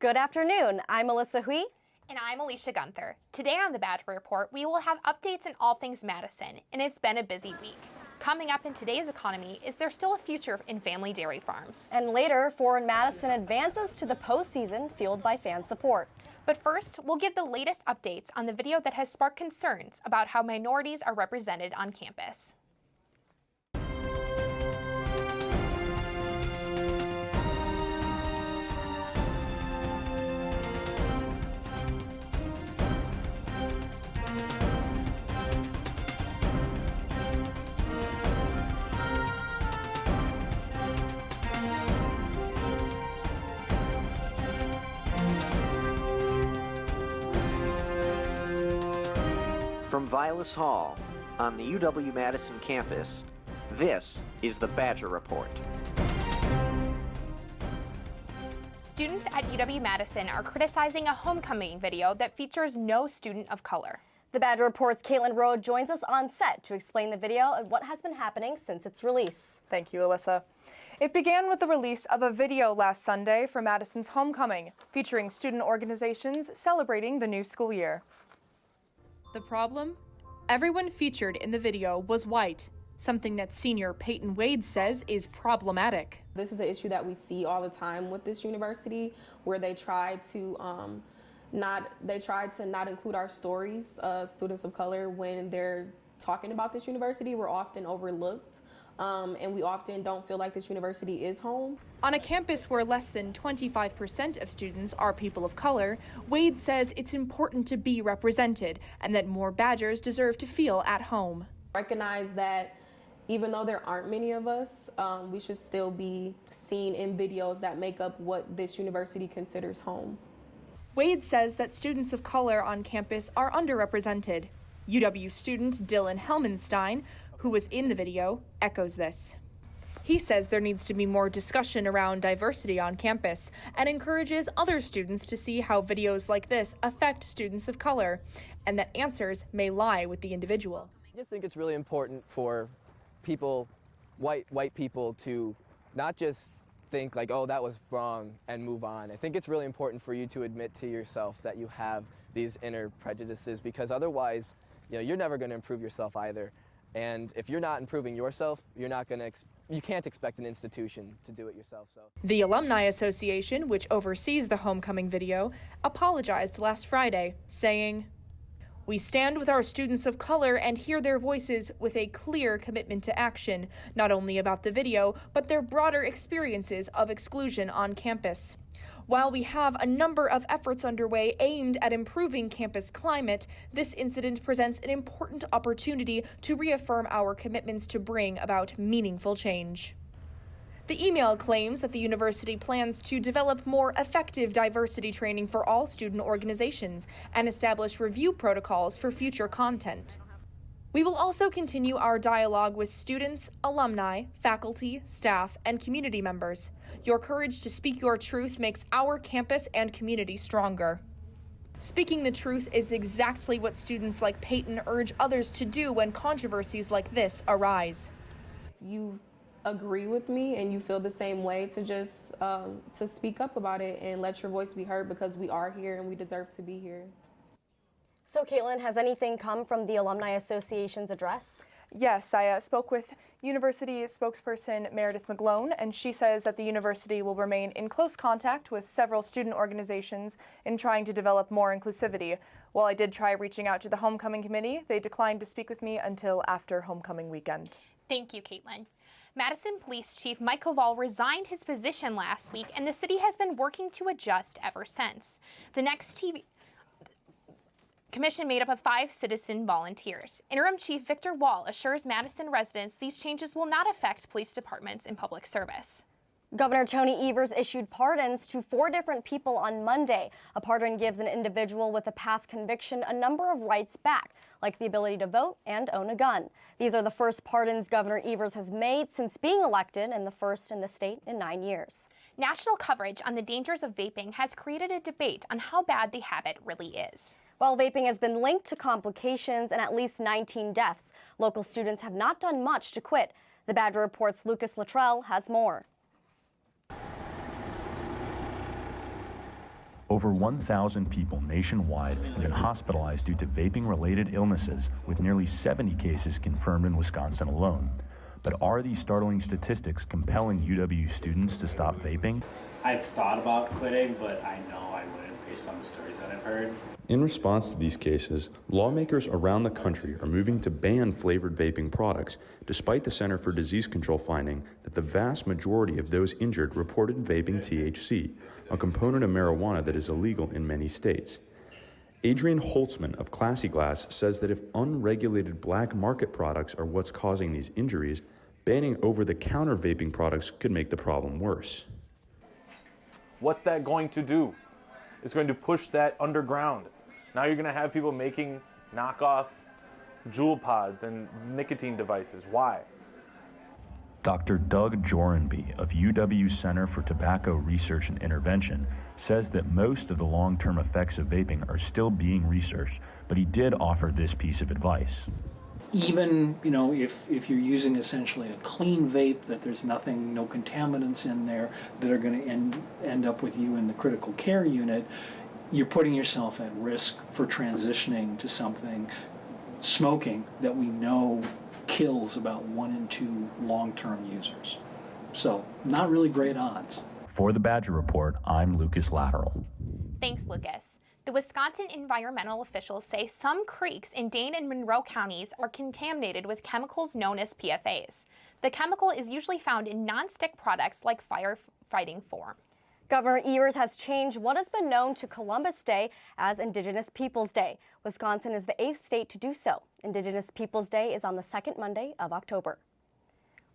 Good afternoon. I'm Melissa Hui. And I'm Alicia Gunther. Today on the Badger Report, we will have updates on all things Madison, and it's been a busy week. Coming up in today's economy, is there still a future in family dairy farms? And later, Forward Madison advances to the postseason, fueled by fan support. But first, we'll give the latest updates on the video that has sparked concerns about how minorities are represented on campus. From Vilas Hall on the UW-Madison campus, this is the Badger Report. Students at UW-Madison are criticizing a homecoming video that features no student of color. The Badger Report's Caitlin Rowe joins us on set to explain the video and what has been happening since its release. Thank you, Alyssa. It began with the release of a video last Sunday for Madison's homecoming, featuring student organizations celebrating the new school year. The problem? Everyone featured in the video was white, something that senior Peyton Wade says is problematic. This is an issue that we see all the time with this university, where they try to not include our stories, students of color, when they're talking about this university. We're often overlooked, and we often don't feel like this university is home. On a campus where less than 25% of students are people of color, Wade says it's important to be represented and that more Badgers deserve to feel at home. Recognize that even though there aren't many of us, we should still be seen in videos that make up what this university considers home. Wade says that students of color on campus are underrepresented. UW student Dylan Helmenstein, who was in the video, echoes this. He says there needs to be more discussion around diversity on campus and encourages other students to see how videos like this affect students of color, and that answers may lie with the individual. I just think it's really important for people, white people, to not just think like, oh, that was wrong and move on. I think it's really important for you to admit to yourself that you have these inner prejudices, because otherwise, you're never going to improve yourself either. And if you're not improving yourself, you can't expect an institution to do it yourself. So the Alumni Association, which oversees the homecoming video, apologized last Friday, saying, "We stand with our students of color and hear their voices with a clear commitment to action, not only about the video, but their broader experiences of exclusion on campus. While we have a number of efforts underway aimed at improving campus climate, this incident presents an important opportunity to reaffirm our commitments to bring about meaningful change." The email claims that the university plans to develop more effective diversity training for all student organizations and establish review protocols for future content. We will also continue our dialogue with students, alumni, faculty, staff, and community members. Your courage to speak your truth makes our campus and community stronger. Speaking the truth is exactly what students like Peyton urge others to do when controversies like this arise. You agree with me and you feel the same way, to just to speak up about it and let your voice be heard, because we are here and we deserve to be here. So, Caitlin, has anything come from the Alumni Association's address? Yes, I spoke with university spokesperson Meredith McGlone, and she says that the university will remain in close contact with several student organizations in trying to develop more inclusivity. While I did try reaching out to the homecoming committee, they declined to speak with me until after homecoming weekend. Thank you, Caitlin. Madison Police Chief Mike Koval resigned his position last week, and the city has been working to adjust ever since. The next commission made up of 5 citizen volunteers. Interim Chief Victor Wall assures Madison residents these changes will not affect police departments in public service. Governor Tony Evers issued pardons to 4 different people on Monday. A pardon gives an individual with a past conviction a number of rights back, like the ability to vote and own a gun. These are the first pardons Governor Evers has made since being elected, and the first in the state in 9 years. National coverage on the dangers of vaping has created a debate on how bad the habit really is. While vaping has been linked to complications and at least 19 deaths, local students have not done much to quit. The Badger Report's Lucas Luttrell has more. Over 1,000 people nationwide have been hospitalized due to vaping-related illnesses, with nearly 70 cases confirmed in Wisconsin alone. But are these startling statistics compelling UW students to stop vaping? I've thought about quitting, but I know I wouldn't based on the stories that I've heard. In response to these cases, lawmakers around the country are moving to ban flavored vaping products, despite the Center for Disease Control finding that the vast majority of those injured reported vaping THC, a component of marijuana that is illegal in many states. Adrian Holtzman of Classy Glass says that if unregulated black market products are what's causing these injuries, banning over-the-counter vaping products could make the problem worse. What's that going to do? It's going to push that underground. Now you're going to have people making knockoff Juul pods and nicotine devices. Why? Dr. Doug Jorenby of UW Center for Tobacco Research and Intervention says that most of the long-term effects of vaping are still being researched, but he did offer this piece of advice. Even, if you're using essentially a clean vape, that there's nothing, no contaminants in there that are going to end up with you in the critical care unit, you're putting yourself at risk for transitioning to something, smoking, that we know kills about 1 in 2 long-term users. So, not really great odds. For the Badger Report, I'm Lucas Lateral. Thanks, Lucas. The Wisconsin environmental officials say some creeks in Dane and Monroe counties are contaminated with chemicals known as PFAS. The chemical is usually found in non-stick products like firefighting foam. Governor Evers has changed what has been known to Columbus Day as Indigenous Peoples Day. Wisconsin is the 8th state to do so. Indigenous Peoples Day is on the second Monday of October.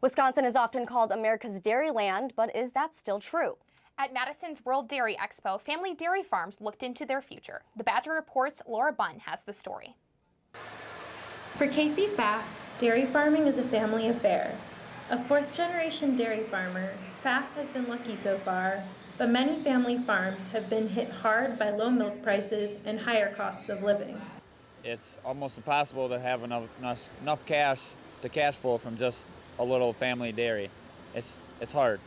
Wisconsin is often called America's Dairyland, but is that still true? At Madison's World Dairy Expo, family dairy farms looked into their future. The Badger Report's Laura Bunn has the story. For Casey Pfaff, dairy farming is a family affair. A fourth-generation dairy farmer, Pfaff has been lucky so far, but many family farms have been hit hard by low milk prices and higher costs of living. It's almost impossible to have enough cash to cash flow from just a little family dairy. It's hard.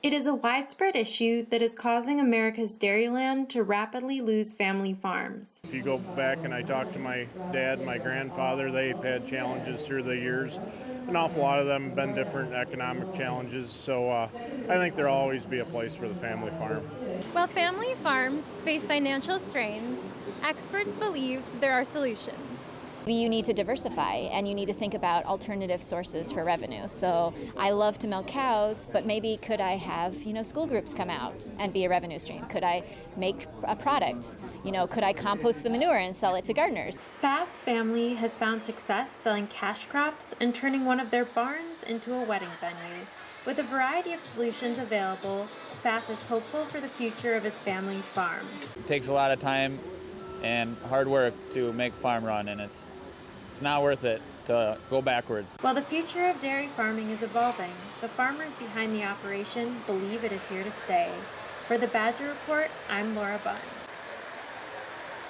It is a widespread issue that is causing America's dairyland to rapidly lose family farms. If you go back and I talk to my dad, my grandfather, they've had challenges through the years. An awful lot of them have been different economic challenges, so I think there'll always be a place for the family farm. While family farms face financial strains, experts believe there are solutions. You need to diversify and you need to think about alternative sources for revenue. So I love to milk cows, but maybe could I have, school groups come out and be a revenue stream? Could I make a product? Could I compost the manure and sell it to gardeners? Pfaff's family has found success selling cash crops and turning one of their barns into a wedding venue. With a variety of solutions available, Pfaff is hopeful for the future of his family's farm. It takes a lot of time and hard work to make a farm run, and it's not worth it to go backwards. While the future of dairy farming is evolving, the farmers behind the operation believe it is here to stay. For the Badger Report, I'm Laura Bunn.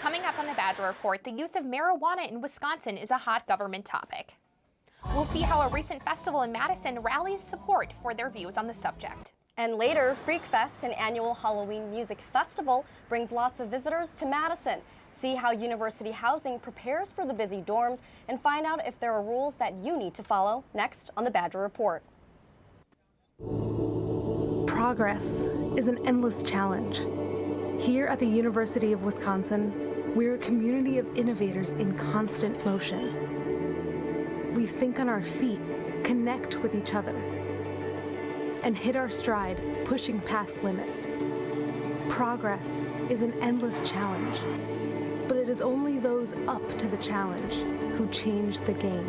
Coming up on the Badger Report, the use of marijuana in Wisconsin is a hot government topic. We'll see how a recent festival in Madison rallies support for their views on the subject. And later, Freak Fest, an annual Halloween music festival, brings lots of visitors to Madison. See how university housing prepares for the busy dorms and find out if there are rules that you need to follow next on the Badger Report. Progress is an endless challenge. Here at the University of Wisconsin, we're a community of innovators in constant motion. We think on our feet, connect with each other, and hit our stride, pushing past limits. Progress is an endless challenge, but it is only those up to the challenge who change the game.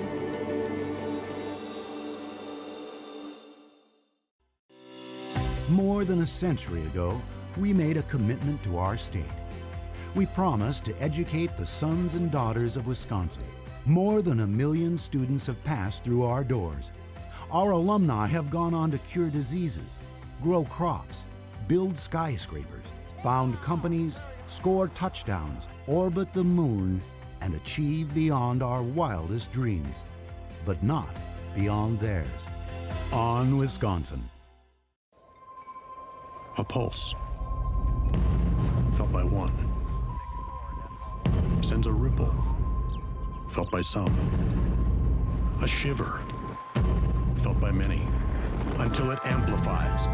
More than a century ago, we made a commitment to our state. We promised to educate the sons and daughters of Wisconsin. More than 1 million students have passed through our doors. Our alumni have gone on to cure diseases, grow crops, build skyscrapers, found companies, score touchdowns, orbit the moon, and achieve beyond our wildest dreams, but not beyond theirs. On Wisconsin. A pulse. felt by one, sends a ripple, felt by some, a shiver, felt by many, until it amplifies,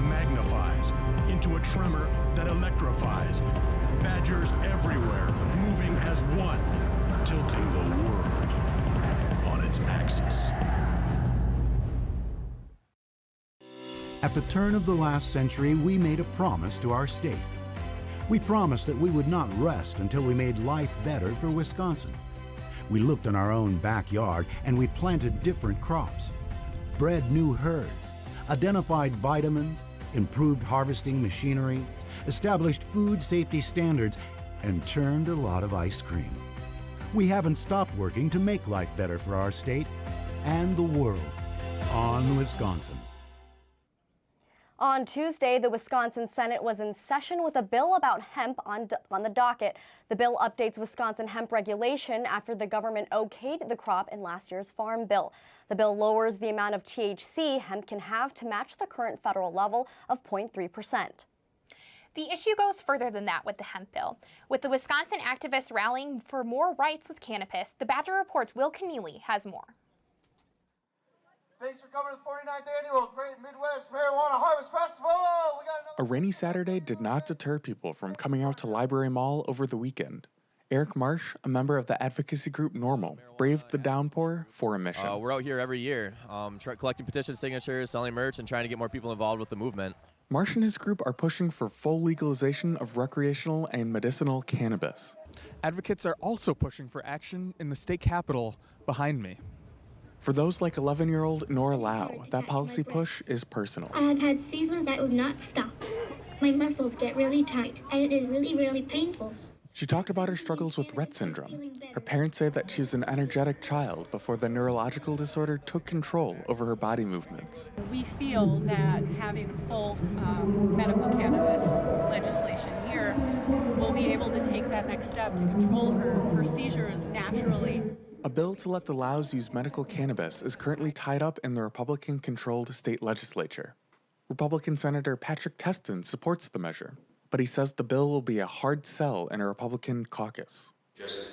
magnifies into a tremor that electrifies. Badgers everywhere, moving as one, tilting the world on its axis. At the turn of the last century, we made a promise to our state. We promised that we would not rest until we made life better for Wisconsin. We looked in our own backyard and we planted different crops, bred new herds, identified vitamins, improved harvesting machinery, established food safety standards, and churned a lot of ice cream. We haven't stopped working to make life better for our state and the world on Wisconsin. On Tuesday, the Wisconsin Senate was in session with a bill about hemp on the docket. The bill updates Wisconsin hemp regulation after the government okayed the crop in last year's Farm Bill. The bill lowers the amount of THC hemp can have to match the current federal level of 0.3%. The issue goes further than that with the hemp bill. With the Wisconsin activists rallying for more rights with cannabis, the Badger Report's Will Keneally has more. Thanks for coming to the 49th Annual Great Midwest Marijuana Harvest Festival! A rainy Saturday did not deter people from coming out to Library Mall over the weekend. Eric Marsh, a member of the advocacy group NORML, braved the downpour for a mission. We're out here every year, collecting petition signatures, selling merch, and trying to get more people involved with the movement. Marsh and his group are pushing for full legalization of recreational and medicinal cannabis. Advocates are also pushing for action in the state capitol behind me. For those like 11-year-old Nora Lau, that policy push is personal. I have had seasons that would not stop. My muscles get really tight, and it is really, really painful. She talked about her struggles with Rett syndrome. Her parents say that she's an energetic child before the neurological disorder took control over her body movements. We feel that having full medical cannabis legislation here will be able to take that next step to control her seizures naturally. A bill to let the Laus use medical cannabis is currently tied up in the Republican-controlled state legislature. Republican Senator Patrick Teston supports the measure, but he says the bill will be a hard sell in a Republican caucus.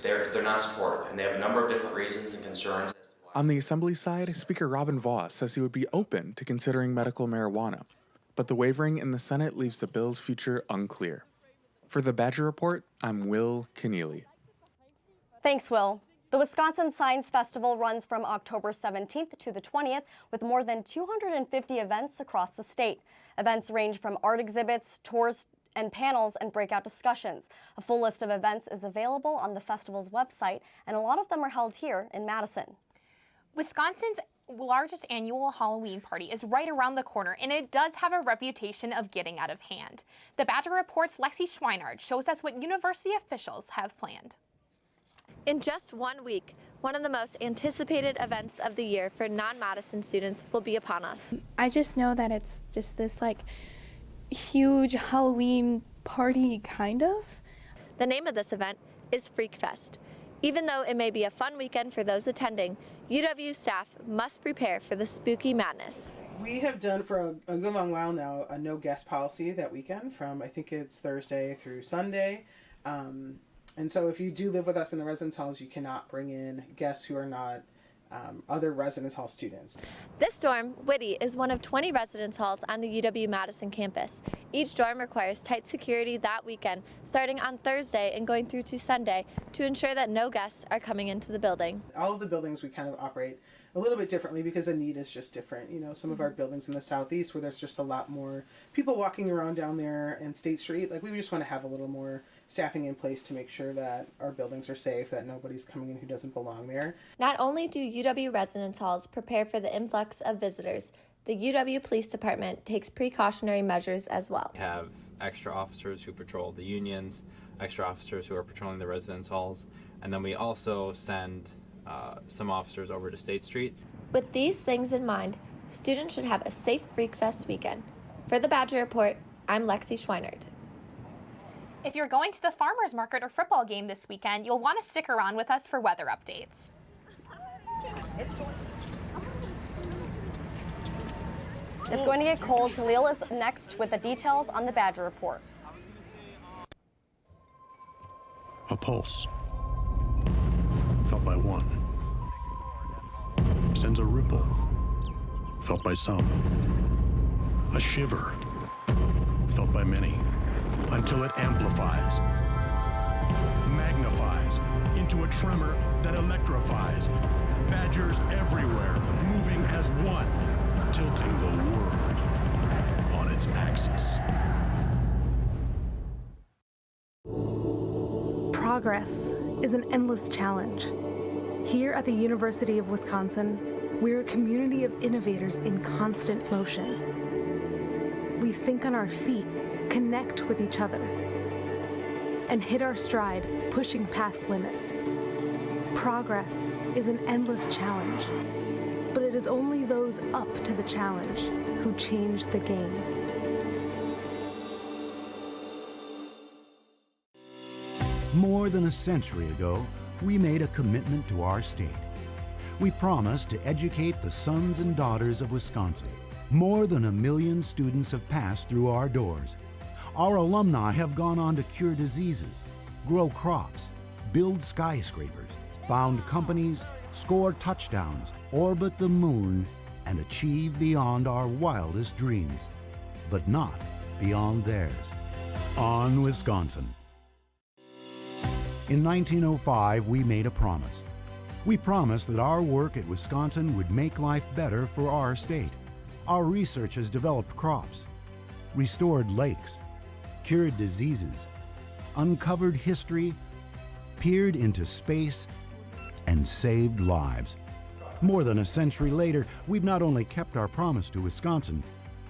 They're not supportive, and they have a number of different reasons and concerns. On the Assembly side, Speaker Robin Vos says he would be open to considering medical marijuana, but the wavering in the Senate leaves the bill's future unclear. For the Badger Report, I'm Will Keneally. Thanks, Will. The Wisconsin Science Festival runs from October 17th to the 20th with more than 250 events across the state. Events range from art exhibits, tours, and panels and breakout discussions. A full list of events is available on the festival's website, and a lot of them are held here in Madison. Wisconsin's largest annual Halloween party is right around the corner, and it does have a reputation of getting out of hand. The Badger Report's Lexi Schweinard shows us what university officials have planned. In just 1 week, one of the most anticipated events of the year for non-Madison students will be upon us. I just know that it's just this huge Halloween party, kind of. The name of this event is Freak Fest. Even though it may be a fun weekend for those attending, UW staff must prepare for the spooky madness. We have done for a good long while now a no guest policy that weekend from I think it's Thursday through Sunday. And so if you do live with us in the residence halls, you cannot bring in guests who are not other residence hall students. This dorm, Whitty, is one of 20 residence halls on the UW-Madison campus. Each dorm requires tight security that weekend, starting on Thursday and going through to Sunday, to ensure that no guests are coming into the building. All of the buildings we kind of operate a little bit differently because the need is just different. You know, some of our buildings in the southeast where there's just a lot more people walking around down there in State Street, we just want to have a little more staffing in place to make sure that our buildings are safe, that nobody's coming in who doesn't belong there. Not only do UW residence halls prepare for the influx of visitors, the UW Police Department takes precautionary measures as well. We have extra officers who patrol the unions, extra officers who are patrolling the residence halls, and then we also send some officers over to State Street. With these things in mind, students should have a safe Freak Fest weekend. For the Badger Report, I'm Lexi Schweinard. If you're going to the farmers market or football game this weekend, you'll want to stick around with us for weather updates. It's going to get cold. Talil is next with the details on the Badger Report. A pulse, felt by one, sends a ripple, felt by some. A shiver, felt by many, until it amplifies, magnifies into a tremor that electrifies. Badgers everywhere, moving as one, tilting the world on its axis. Progress is an endless challenge. Here at the University of Wisconsin, we're a community of innovators in constant motion. We think on our feet, connect with each other, and hit our stride, pushing past limits. Progress is an endless challenge, but it is only those up to the challenge who change the game. More than a century ago, we made a commitment to our state. We promised to educate the sons and daughters of Wisconsin. More than 1 million students have passed through our doors. Our alumni have gone on to cure diseases, grow crops, build skyscrapers, found companies, score touchdowns, orbit the moon, and achieve beyond our wildest dreams, but not beyond theirs. On Wisconsin. In 1905, we made a promise. We promised that our work at Wisconsin would make life better for our state. Our research has developed crops, restored lakes, cured diseases, uncovered history, peered into space, and saved lives. More than a century later, we've not only kept our promise to Wisconsin,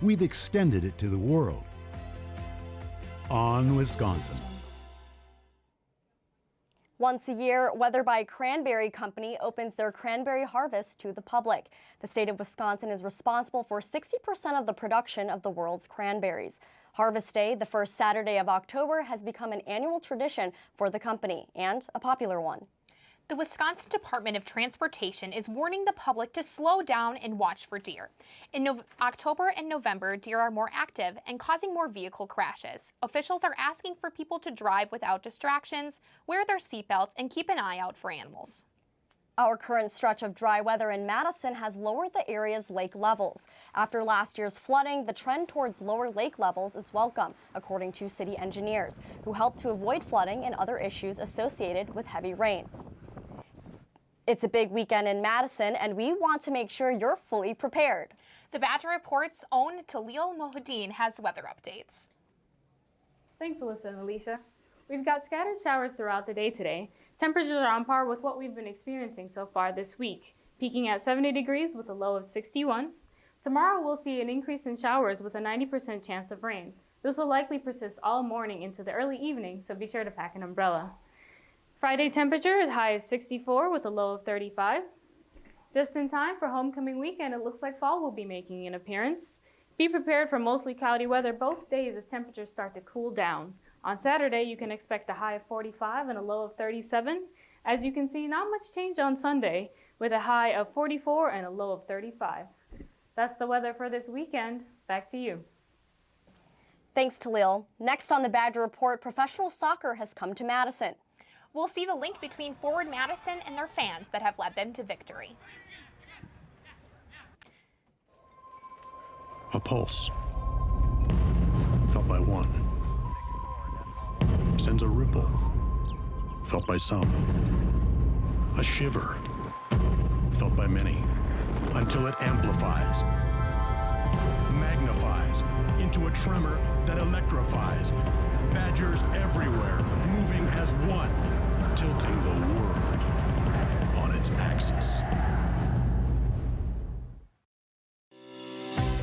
we've extended it to the world. On Wisconsin. Once a year, Weatherby Cranberry Company opens their cranberry harvest to the public. The state of Wisconsin is responsible for 60% of the production of the world's cranberries. Harvest Day, the first Saturday of October, has become an annual tradition for the company and a popular one. The Wisconsin Department of Transportation is warning the public to slow down and watch for deer. In October and November, deer are more active and causing more vehicle crashes. Officials are asking for people to drive without distractions, wear their seatbelts, and keep an eye out for animals. Our current stretch of dry weather in Madison has lowered the area's lake levels. After last year's flooding, the trend towards lower lake levels is welcome, according to city engineers, who help to avoid flooding and other issues associated with heavy rains. It's a big weekend in Madison, and we want to make sure you're fully prepared. The Badger Report's own Talil Mohideen has weather updates. Thanks, Alyssa and Alicia. We've got scattered showers throughout the day today. Temperatures are on par with what we've been experiencing so far this week, peaking at 70 degrees with a low of 61. Tomorrow we'll see an increase in showers with a 90% chance of rain. This will likely persist all morning into the early evening, so be sure to pack an umbrella. Friday temperature as high as 64 with a low of 35. Just in time for homecoming weekend, it looks like fall will be making an appearance. Be prepared for mostly cloudy weather both days as temperatures start to cool down. On Saturday, you can expect a high of 45 and a low of 37. As you can see, not much change on Sunday with a high of 44 and a low of 35. That's the weather for this weekend. Back to you. Thanks, Talil. Next on the Badger Report, professional soccer has come to Madison. We'll see the link between Forward Madison and their fans that have led them to victory. A pulse, felt by one, sends a ripple, felt by some. A shiver, felt by many, until it amplifies, magnifies into a tremor that electrifies. Badgers everywhere, moving as one, tilting the world on its axis.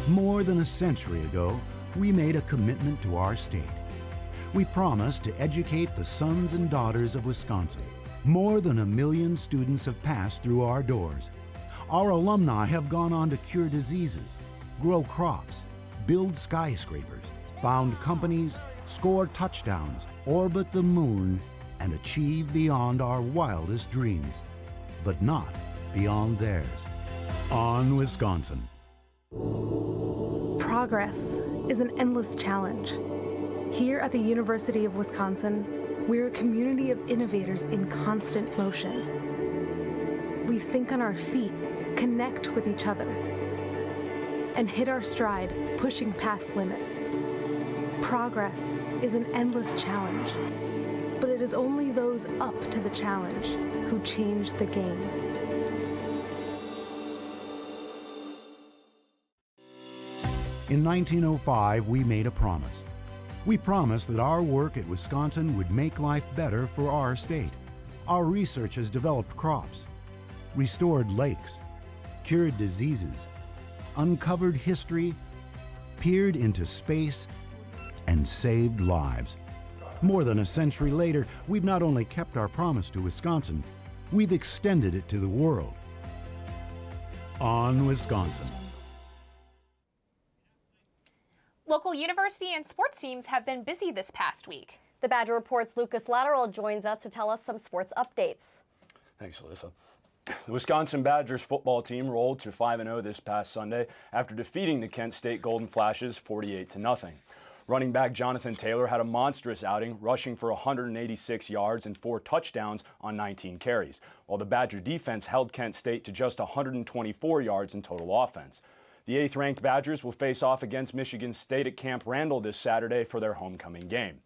More than a century ago, we made a commitment to our state. We promised to educate the sons and daughters of Wisconsin. More than 1 million students have passed through our doors. Our alumni have gone on to cure diseases, grow crops, build skyscrapers, found companies, score touchdowns, orbit the moon, and achieve beyond our wildest dreams, but not beyond theirs. On Wisconsin. Progress is an endless challenge. Here at the University of Wisconsin, We're a community of innovators in constant motion. We think on our feet, connect with each other, and hit our stride, pushing past limits. Progress is an endless challenge, but it is only those up to the challenge who change the game. In 1905, we made a promise. We promised that our work at Wisconsin would make life better for our state. Our research has developed crops, restored lakes, cured diseases, uncovered history, peered into space, and saved lives. More than a century later, we've not only kept our promise to Wisconsin, we've extended it to the world. On Wisconsin. Local university and sports teams have been busy this past week. The Badger Report's Lucas Lateral joins us to tell us some sports updates. Thanks, Alyssa. The Wisconsin Badgers football team rolled to 5-0 this past Sunday after defeating the Kent State Golden Flashes 48-0. Running back Jonathan Taylor had a monstrous outing, rushing for 186 yards and 4 touchdowns on 19 carries, while the Badger defense held Kent State to just 124 yards in total offense. The 8th-ranked Badgers will face off against Michigan State at Camp Randall this Saturday for their homecoming game.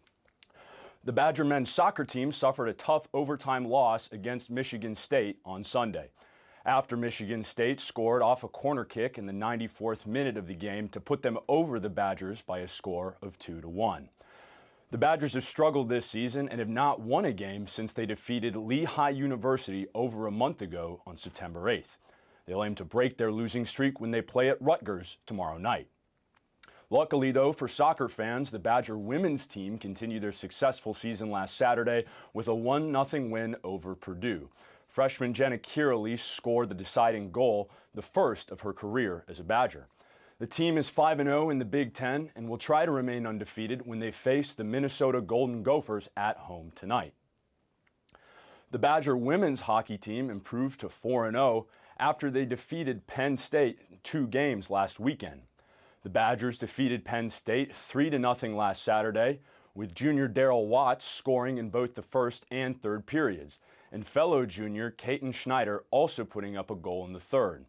The Badger men's soccer team suffered a tough overtime loss against Michigan State on Sunday, after Michigan State scored off a corner kick in the 94th minute of the game to put them over the Badgers by a score of 2-1. The Badgers have struggled this season and have not won a game since they defeated Lehigh University over a month ago on September 8th. They'll aim to break their losing streak when they play at Rutgers tomorrow night. Luckily, though, for soccer fans, the Badger women's team continued their successful season last Saturday with a 1-0 win over Purdue. Freshman Jenna Kiraly scored the deciding goal, the first of her career as a Badger. The team is 5-0 in the Big Ten and will try to remain undefeated when they face the Minnesota Golden Gophers at home tonight. The Badger women's hockey team improved to 4-0 after they defeated Penn State in 2 games last weekend. The Badgers defeated Penn State 3-0 last Saturday, with junior Darryl Watts scoring in both the first and third periods, and fellow junior Caton Schneider also putting up a goal in the third.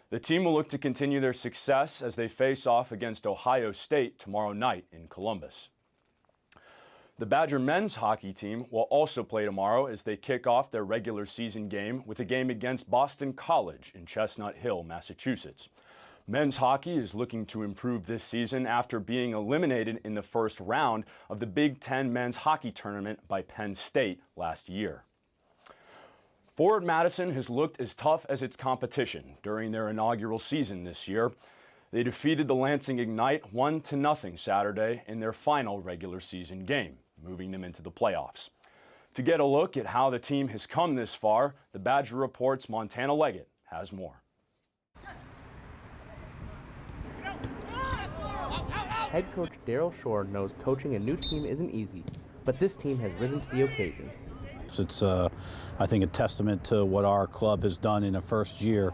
The team will look to continue their success as they face off against Ohio State tomorrow night in Columbus. The Badger men's hockey team will also play tomorrow as they kick off their regular season game with a game against Boston College in Chestnut Hill, Massachusetts. Men's hockey is looking to improve this season after being eliminated in the first round of the Big Ten men's hockey tournament by Penn State last year. Forward Madison has looked as tough as its competition during their inaugural season this year. They defeated the Lansing Ignite 1-0 Saturday in their final regular season game, moving them into the playoffs. To get a look at how the team has come this far, the Badger Report's Montana Leggett has more. Head coach Daryl Shore knows coaching a new team isn't easy, but this team has risen to the occasion. It's, I think, a testament to what our club has done in the first year.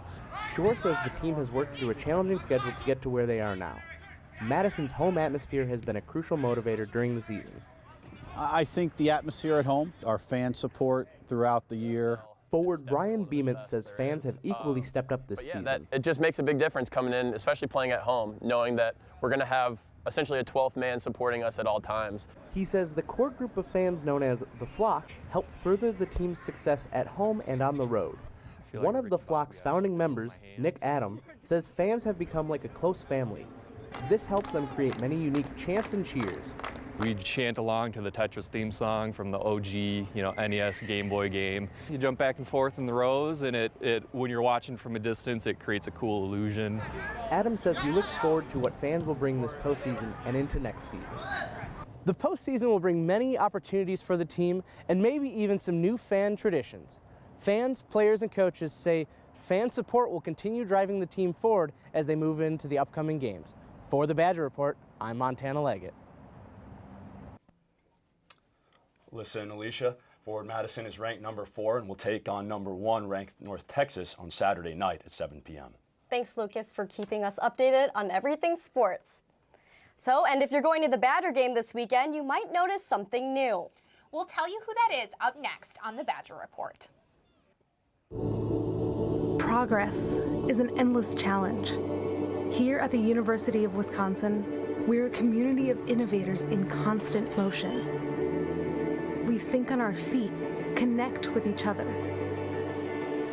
Shore says the team has worked through a challenging schedule to get to where they are now. Madison's home atmosphere has been a crucial motivator during the season. I think the atmosphere at home, our fan support throughout the year. Forward Brian Beeman says fans have equally stepped up this season. It just makes a big difference coming in, especially playing at home, knowing that we're going to have essentially a 12th man supporting us at all times. He says the core group of fans known as the Flock helped further the team's success at home and on the road. One of the Flock's founding members, Nick Adam, says fans have become like a close family. This helps them create many unique chants and cheers. We chant along to the Tetris theme song from the OG, NES Game Boy game. You jump back and forth in the rows, and when you're watching from a distance, it creates a cool illusion. Adam says he looks forward to what fans will bring this postseason and into next season. The postseason will bring many opportunities for the team and maybe even some new fan traditions. Fans, players, and coaches say fan support will continue driving the team forward as they move into the upcoming games. For the Badger Report, I'm Montana Leggett. Alyssa and Alicia, Forward Madison is ranked number 4 and will take on number 1 ranked North Texas on Saturday night at 7 p.m. Thanks, Lucas, for keeping us updated on everything sports. So, and if you're going to the Badger game this weekend, you might notice something new. We'll tell you who that is up next on the Badger Report. Progress is an endless challenge. Here at the University of Wisconsin, we're a community of innovators in constant motion. We think on our feet, connect with each other,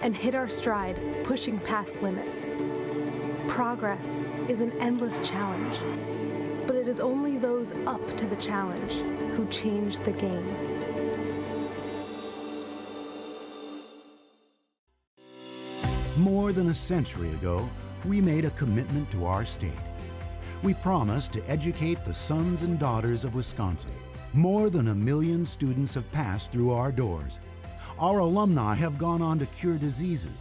and hit our stride, pushing past limits. Progress is an endless challenge, but it is only those up to the challenge who change the game. More than a century ago, we made a commitment to our state. We promised to educate the sons and daughters of Wisconsin. More than 1 million students have passed through our doors. Our alumni have gone on to cure diseases,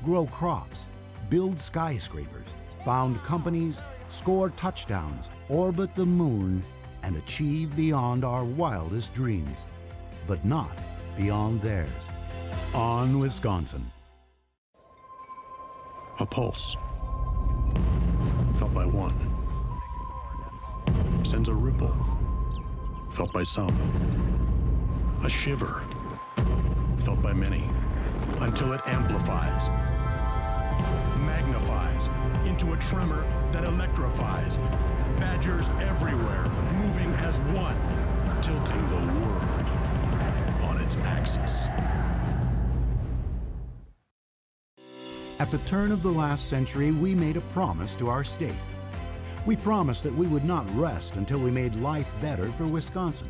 grow crops, build skyscrapers, found companies, score touchdowns, orbit the moon, and achieve beyond our wildest dreams, but not beyond theirs. On Wisconsin. A pulse, felt by one, sends a ripple, felt by some. A shiver, felt by many, until it amplifies, magnifies into a tremor that electrifies. Badgers everywhere, moving as one, tilting the world on its axis. At the turn of the last century, we made a promise to our state. We promised that we would not rest until we made life better for Wisconsin.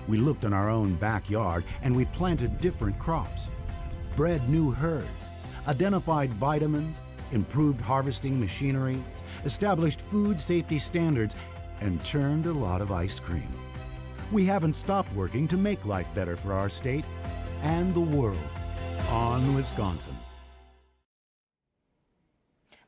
We looked in our own backyard and we planted different crops, bred new herds, identified vitamins, improved harvesting machinery, established food safety standards, and churned a lot of ice cream. We haven't stopped working to make life better for our state and the world. On Wisconsin.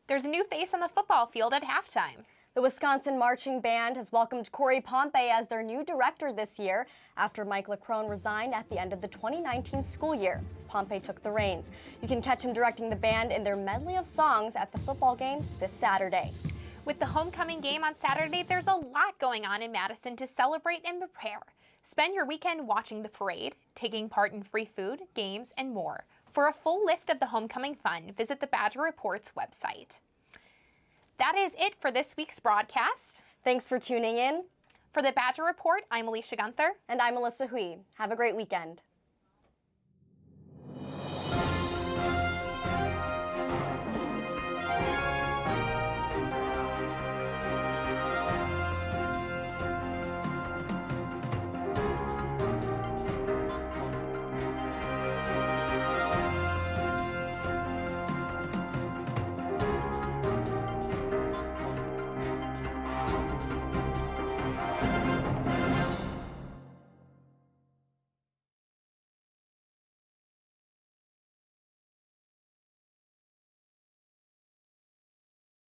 There's a new face on the football field at halftime. The Wisconsin Marching Band has welcomed Corey Pompey as their new director this year after Mike LaCrone resigned at the end of the 2019 school year. Pompey took the reins. You can catch him directing the band in their medley of songs at the football game this Saturday. With the homecoming game on Saturday, there's a lot going on in Madison to celebrate and prepare. Spend your weekend watching the parade, taking part in free food, games, and more. For a full list of the homecoming fun, visit the Badger Report's website. That is it for this week's broadcast. Thanks for tuning in. For the Badger Report, I'm Alicia Gunther. And I'm Melissa Hui. Have a great weekend.